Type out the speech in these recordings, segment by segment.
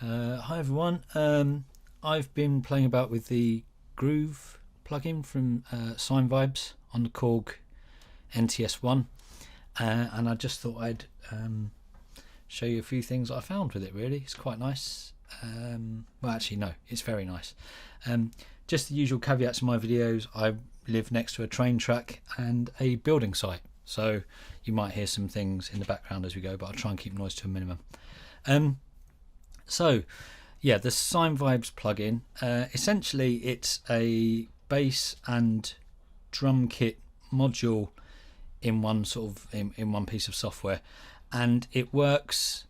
Hi everyone, I've been playing about with the Groove plugin from Sinevibes on the Korg NTS-1 and I just thought I'd show you a few things I found with it. Really, it's quite nice. Well, actually no, it's very nice. Just the usual caveats in my videos: I live next to a train track and a building site, so you might hear some things in the background as we go, but I'll try and keep noise to a minimum. So yeah, the Sinevibes plugin, essentially it's a bass and drum kit module in one sort of in one piece of software, and it works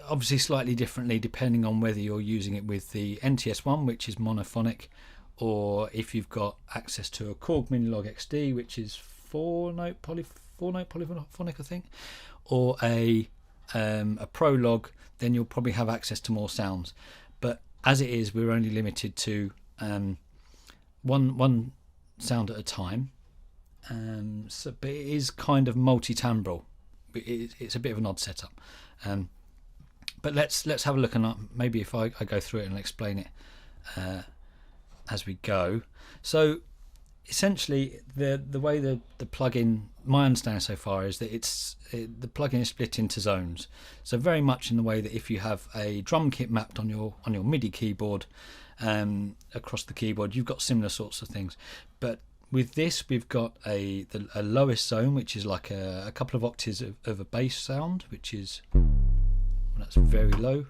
obviously slightly differently depending on whether you're using it with the NTS-1, which is monophonic, or if you've got access to a Korg Minilogue XD, which is four note polyphonic, I think, or a Prologue, then you'll probably have access to more sounds. But as it is, we're only limited to one sound at a time. But it is kind of multi-timbral. It's a bit of an odd setup. But let's have a look, and maybe if I go through it and explain it as we go. So essentially, the way the plugin, my understanding so far, is that the plugin is split into zones. So very much in the way that if you have a drum kit mapped on your MIDI keyboard across the keyboard, you've got similar sorts of things. But with this, we've got a lowest zone, which is like a couple of octaves of a bass sound, which is, that's very low.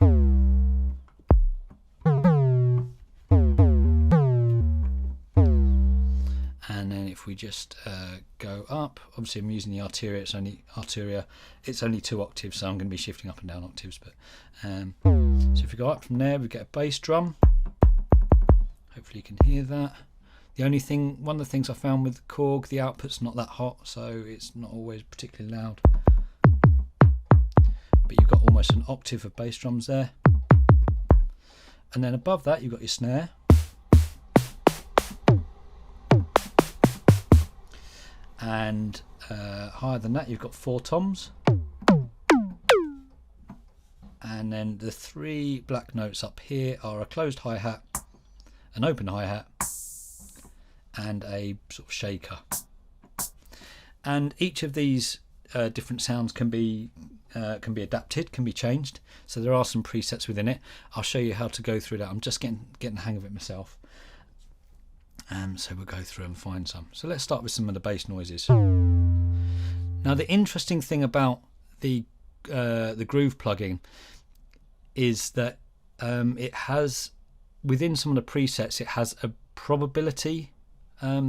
And then if we just go up, obviously I'm using the Arpeggiator, it's only 2 octaves, so I'm going to be shifting up and down octaves. But so if we go up from there, we get a bass drum. Hopefully you can hear that. The only thing, one of the things I found with the Korg, the output's not that hot, so it's not always particularly loud. But you've got almost an octave of bass drums there. And then above that you've got your snare. And higher than that you've got 4 toms. And then the 3 black notes up here are a closed hi-hat, an open hi-hat, and a sort of shaker. And each of these different sounds can be adapted, can be changed. So there are some presets within it. I'll show you how to go through that. I'm just getting the hang of it myself. So we'll go through and find some. So let's start with some of the bass noises. Now the interesting thing about the Groove plugin is that it has, within some of the presets, it has a probability, like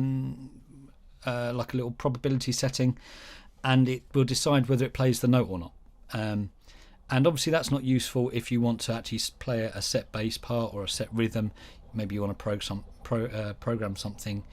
a little probability setting, and it will decide whether it plays the note or not. And obviously that's not useful if you want to actually play a set bass part or a set rhythm. Maybe you want to program something,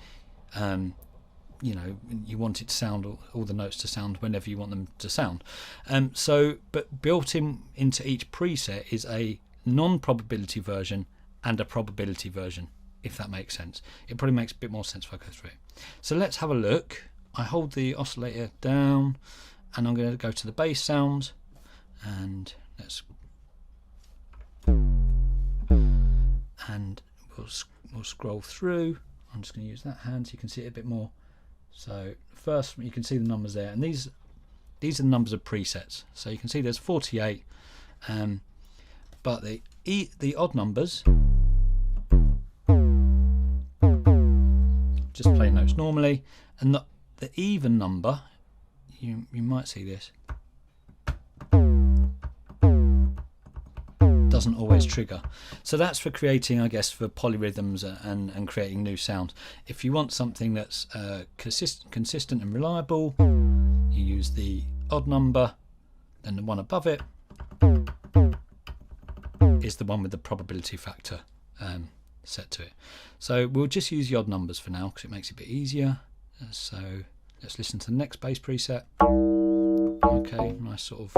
you know, you want it to sound, all the notes to sound whenever you want them to sound. But built into each preset is a non-probability version and a probability version, if that makes sense. It probably makes a bit more sense if I go through it. So let's have a look. I hold the oscillator down and I'm going to go to the bass sound, and we'll scroll through. I'm just going to use that hand so you can see it a bit more. So first you can see the numbers there, and these are the numbers of presets. So you can see there's 48, but the odd numbers just play notes normally, and the even number, you might see this, doesn't always trigger. So that's for creating, I guess, for polyrhythms and creating new sounds. If you want something that's consistent and reliable, you use the odd number, then the one above it is the one with the probability factor set to it. So we'll just use the odd numbers for now because it makes it a bit easier. So let's listen to the next bass preset. Okay, nice sort of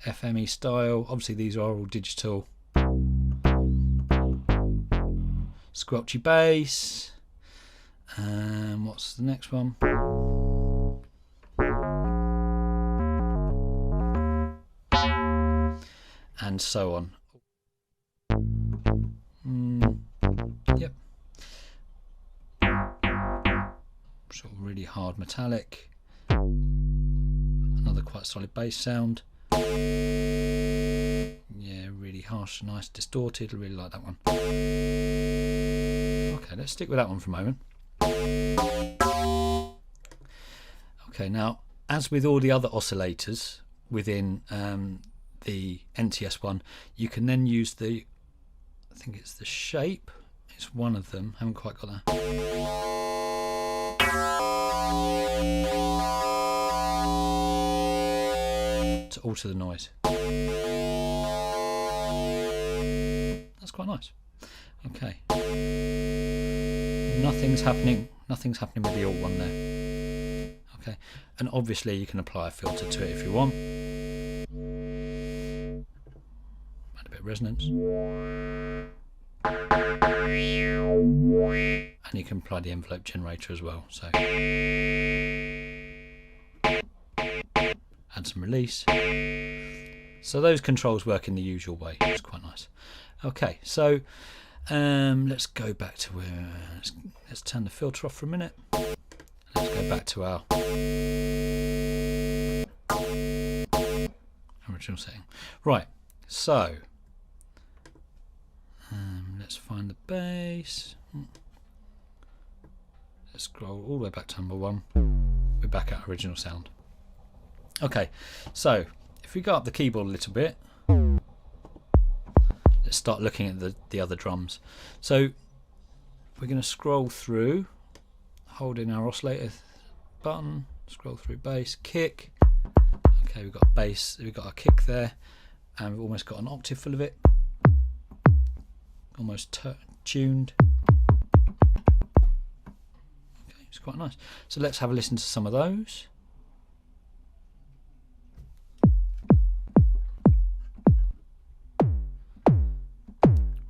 FME style. Obviously these are all digital. Squelchy bass. What's the next one? and so on. Yep. Sort of really hard metallic. Another quite solid bass sound. Yeah, really harsh, nice, distorted. I really like that one. Okay, let's stick with that one for a moment. Okay, now, as with all the other oscillators within the NTS-1, you can then use the, I think it's the shape, it's one of them, haven't quite got that. To alter the noise. That's quite nice. Okay. Nothing's happening with the alt one there. Okay. And obviously you can apply a filter to it if you want. Add a bit of resonance. And you can apply the envelope generator as well. So add some release. So those controls work in the usual way. It's quite nice. Okay, so let's go back to where. Let's turn the filter off for a minute. Let's go back to our original setting. Right, so let's find the bass. Let's scroll all the way back to number 1. We're back at original sound. Okay, so if we go up the keyboard a little bit, let's start looking at the other drums. So we're going to scroll through, holding our oscillator button, scroll through bass, kick. Okay, we've got bass, we've got our kick there, and we've almost got an octave full of it, almost tuned. Okay, it's quite nice. So let's have a listen to some of those.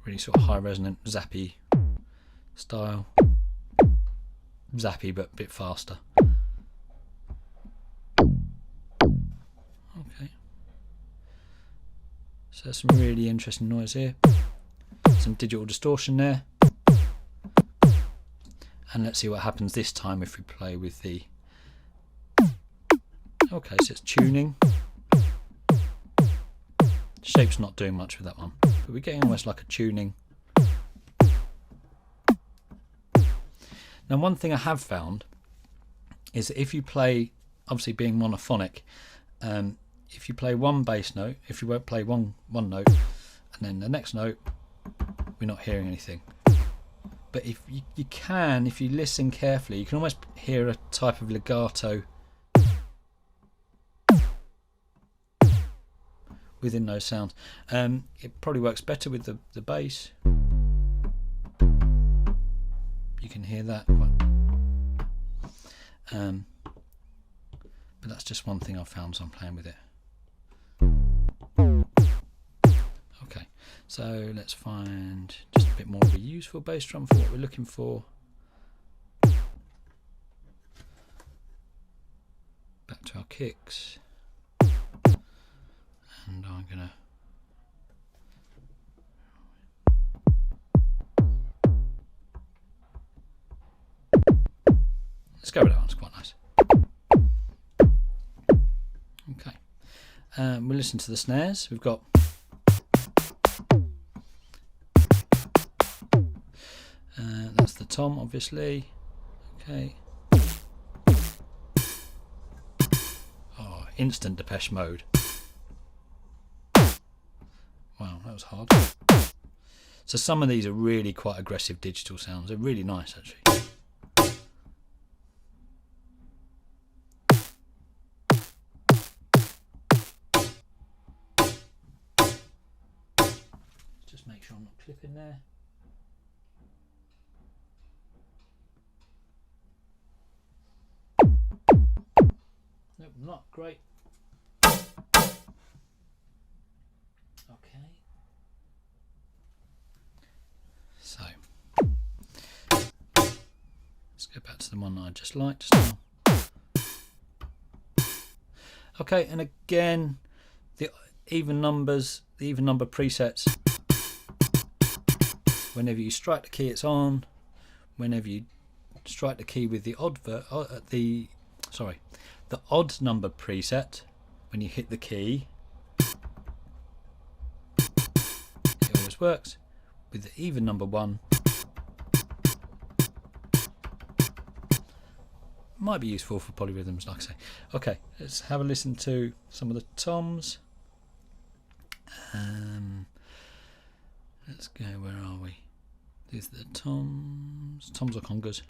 Really sort of high resonant, zappy style. Zappy but a bit faster. Okay. So there's some really interesting noise here. Some digital distortion there. And let's see what happens this time if we play with the... Okay, so it's tuning. Shape's not doing much with that one, but we're getting almost like a tuning. Now, one thing I have found is that if you play, obviously being monophonic, if you play one bass note, if you won't play one note, and then the next note, we're not hearing anything. But if you can, if you listen carefully, you can almost hear a type of legato within those sounds. It probably works better with the bass. You can hear that quite. But that's just one thing I've found as I'm playing with it. Okay, so let's find just a bit more of a useful bass drum for what we're looking for. Back to our kicks. And I'm gonna let's go with that one, it's quite nice. Okay, we'll listen to the snares. We've got that's the tom, obviously. Okay. Oh, instant Depeche Mode. Wow, that was hard. So some of these are really quite aggressive digital sounds. They're really nice, actually. Just make sure I'm not clipping there. Nope, not great. Okay. So let's go back to the one that I just liked just now. Okay, and again, the even numbers, the even number presets. Whenever you strike the key, it's on. Whenever you strike the key with the the odd number preset, when you hit the key, it always works. With the even number one, might be useful for polyrhythms, like I say. Okay, let's have a listen to some of the toms. Let's go, where are we? These are the toms or congas.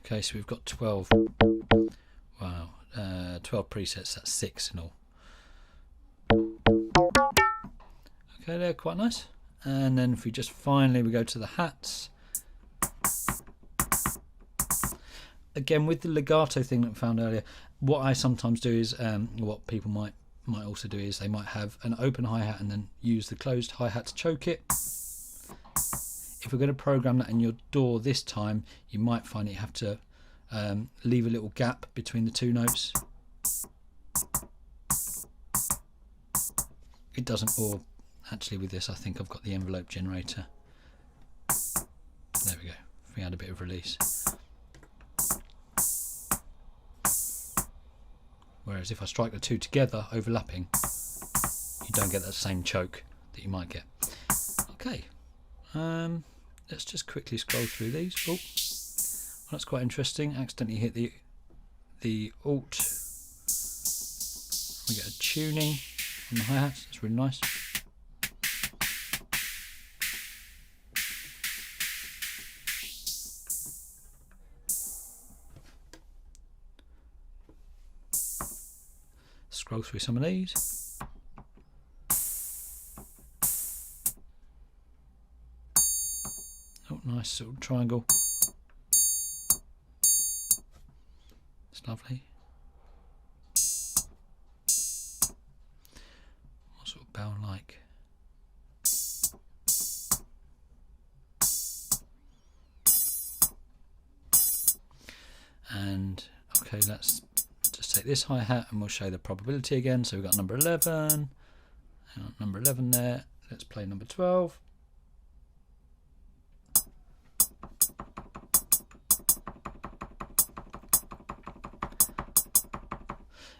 Okay, so we've got 12. Wow, 12 presets, that's 6 in all. Okay, they're quite nice. And then if we just finally we go to the hats. Again, with the legato thing that we found earlier, what I sometimes do is, what people might also do is they might have an open hi-hat and then use the closed hi-hat to choke it. If we're going to program that in your DAW this time, you might find that you have to leave a little gap between the two notes. It doesn't, or actually with this I think I've got the envelope generator. There we go, if we had a bit of release. Whereas if I strike the two together, overlapping, you don't get that same choke that you might get. Okay. Let's just quickly scroll through these. Oh, well, that's quite interesting. Accidentally hit the Alt. We get a tuning on the hi-hats. That's really nice. Scroll through some of these. Oh, nice little triangle. It's lovely. What sort of bell like? And okay, let's just take this hi-hat and we'll show the probability again. So we've got number 11, number 11 there. Let's play number 12.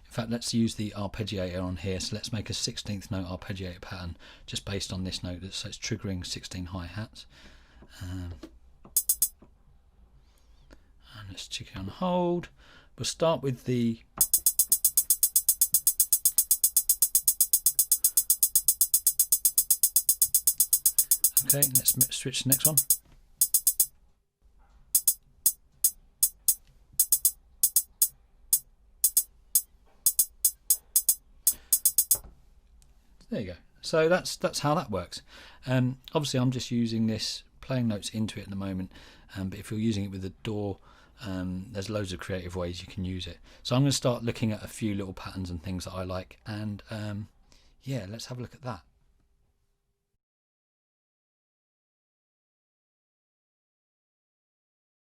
In fact, let's use the arpeggiator on here. So let's make a 16th note arpeggiator pattern just based on this note. So it's triggering 16 hi-hats. And let's check it on hold. We'll start with the okay, let's switch to the next one. There you go. So that's how that works. Obviously I'm just using this, playing notes into it at the moment, but if you're using it with a DAW, there's loads of creative ways you can use it. So I'm going to start looking at a few little patterns and things that I like, and yeah, let's have a look at that.